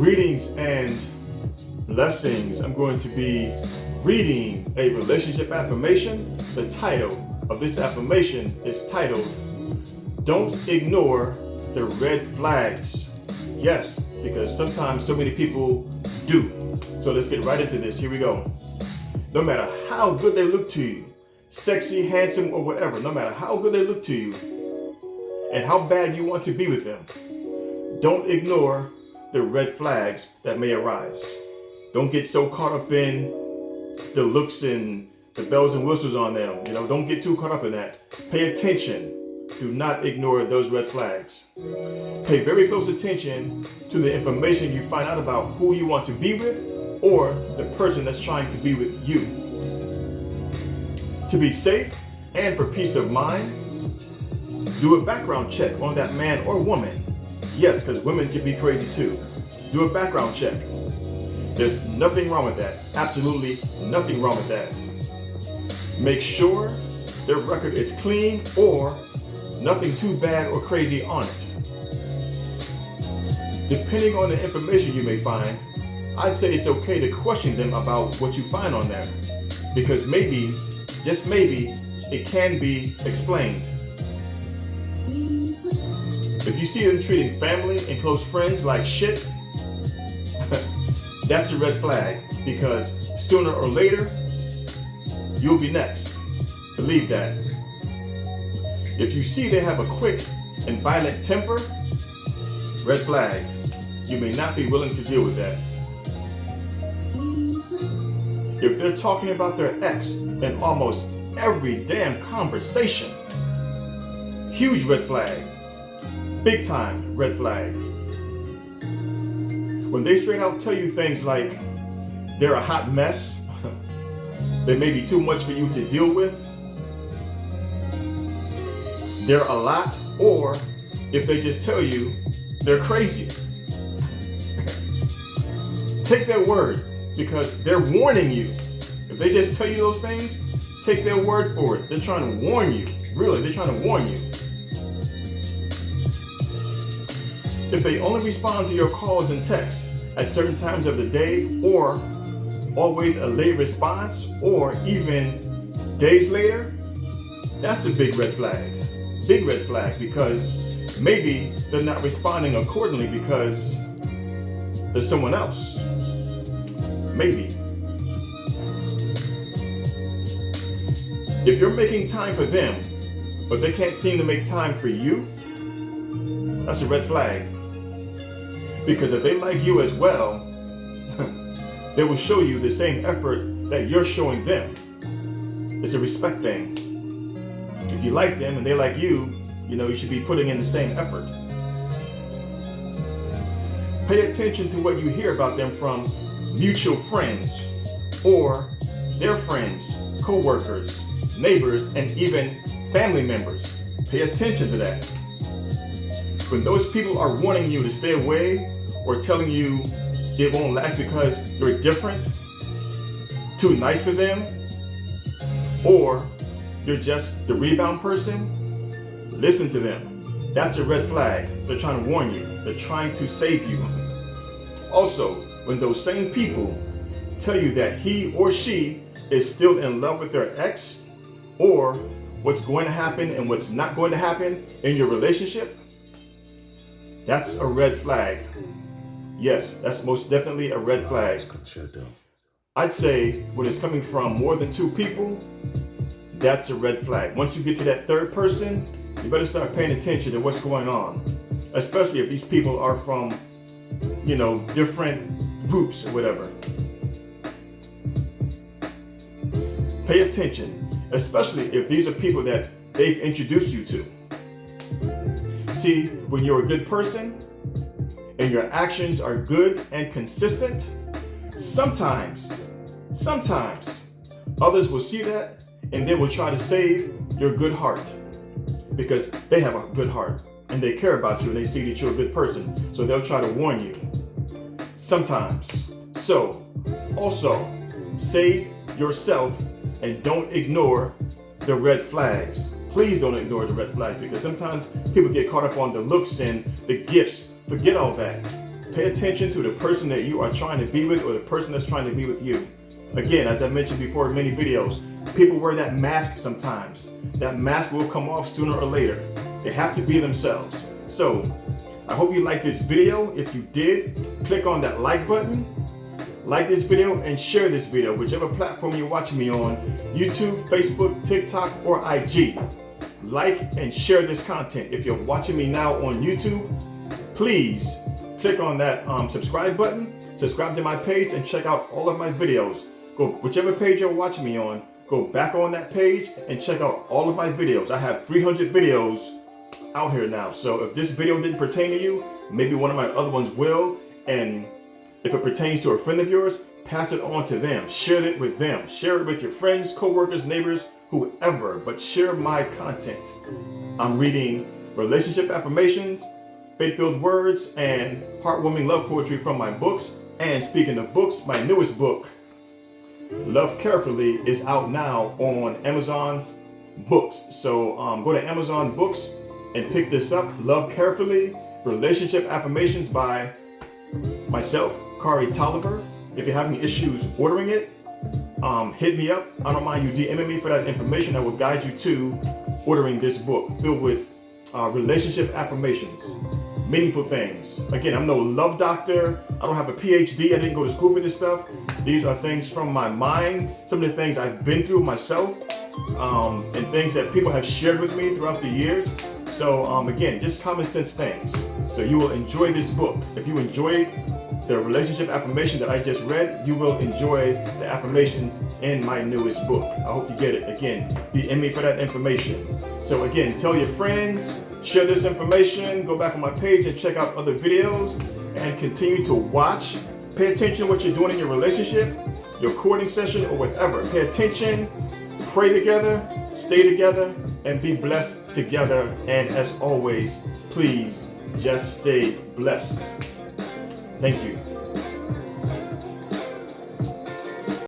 Greetings and blessings. I'm going to be reading a relationship affirmation. The title of this affirmation is titled, Don't Ignore the Red Flags. Yes, because sometimes so many people do. So let's get right into this. Here we go. No matter how good they look to you, sexy, handsome, or whatever, no matter how good they look to you and how bad you want to be with them, don't ignore the red flags that may arise. Don't get so caught up in the looks and the bells and whistles on them. Don't get too caught up in that. Pay attention. Do not ignore those red flags. Pay very close attention to the information you find out about who you want to be with or the person that's trying to be with you. To be safe and for peace of mind, do a background check on that man or woman. Yes, because women can be crazy too. Do a background check. There's nothing wrong with that. Absolutely nothing wrong with that. Make sure their record is clean or nothing too bad or crazy on it. Depending on the information you may find, I'd say it's okay to question them about what you find on there. Because maybe, just maybe, it can be explained. If you see them treating family and close friends like shit, that's a red flag, because sooner or later, you'll be next. Believe that. If you see they have a quick and violent temper, red flag. You may not be willing to deal with that. If they're talking about their ex in almost every damn conversation, huge red flag. Big time red flag. When they straight out tell you things like they're a hot mess, they may be too much for you to deal with, they're a lot, or if they just tell you they're crazy. Take their word, because they're warning you. If they just tell you those things, take their word for it. They're trying to warn you. Really, they're trying to warn you. If they only respond to your calls and texts at certain times of the day, or always a late response, or even days later, that's a big red flag. Big red flag, because maybe they're not responding accordingly because there's someone else. Maybe. If you're making time for them, but they can't seem to make time for you, that's a red flag. Because if they like you as well, they will show you the same effort that you're showing them. It's a respect thing. If you like them and they like you, you should be putting in the same effort. Pay attention to what you hear about them from mutual friends or their friends, co-workers, neighbors, and even family members. Pay attention to that. When those people are warning you to stay away or telling you it won't last because you're different, too nice for them, or you're just the rebound person, listen to them. That's a red flag. They're trying to warn you. They're trying to save you. Also, when those same people tell you that he or she is still in love with their ex, or what's going to happen and what's not going to happen in your relationship, that's a red flag. Yes, that's most definitely a red flag. I'd say when it's coming from more than two people, that's a red flag. Once you get to that third person, you better start paying attention to what's going on. Especially if these people are from, different groups or whatever. Pay attention, especially if these are people that they've introduced you to. See, when you're a good person and your actions are good and consistent, sometimes others will see that and they will try to save your good heart, because they have a good heart and they care about you and they see that you're a good person. So they'll try to warn you. Sometimes. So also save yourself and don't ignore the red flags. Please don't ignore the red flags, because sometimes people get caught up on the looks and the gifts. Forget all that. Pay attention to the person that you are trying to be with or the person that's trying to be with you. Again, as I mentioned before in many videos, people wear that mask sometimes. That mask will come off sooner or later. They have to be themselves. So, I hope you liked this video. If you did, click on that like button, like this video, and share this video, whichever platform you're watching me on, YouTube, Facebook, TikTok, or IG. Like and share this content. If you're watching me now on YouTube, please click on that subscribe button, subscribe to my page, and check out all of my videos. Go whichever page you're watching me on, go back on that page and check out all of my videos. I have 300 videos out here now. So if this video didn't pertain to you, maybe one of my other ones will. And if it pertains to a friend of yours, pass it on to them. Share it with them. Share it with your friends, co-workers, neighbors, whoever, but share my content. I'm reading relationship affirmations, faith-filled words, and heartwarming love poetry from my books. And speaking of books, my newest book, Love Carefully, is out now on Amazon Books. So go to Amazon Books and pick this up. Love Carefully, Relationship Affirmations by myself, Kari Tolliver. If you're having issues ordering it, hit me up. I don't mind you DMing me for that information. I will guide you to ordering this book filled with relationship affirmations, meaningful things. Again, I'm no love doctor. I don't have a PhD. I didn't go to school for this stuff. These are things from my mind, some of the things I've been through myself, and things that people have shared with me throughout the years. So again, just common sense things. So you will enjoy this book. If you enjoyed the relationship affirmation that I just read, you will enjoy the affirmations in my newest book. I hope you get it. Again, DM me for that information. So again, tell your friends, share this information, go back on my page and check out other videos, and continue to watch. Pay attention to what you're doing in your relationship, your courting session, or whatever. Pay attention, pray together, stay together, and be blessed together. And as always, please just stay blessed. Thank you.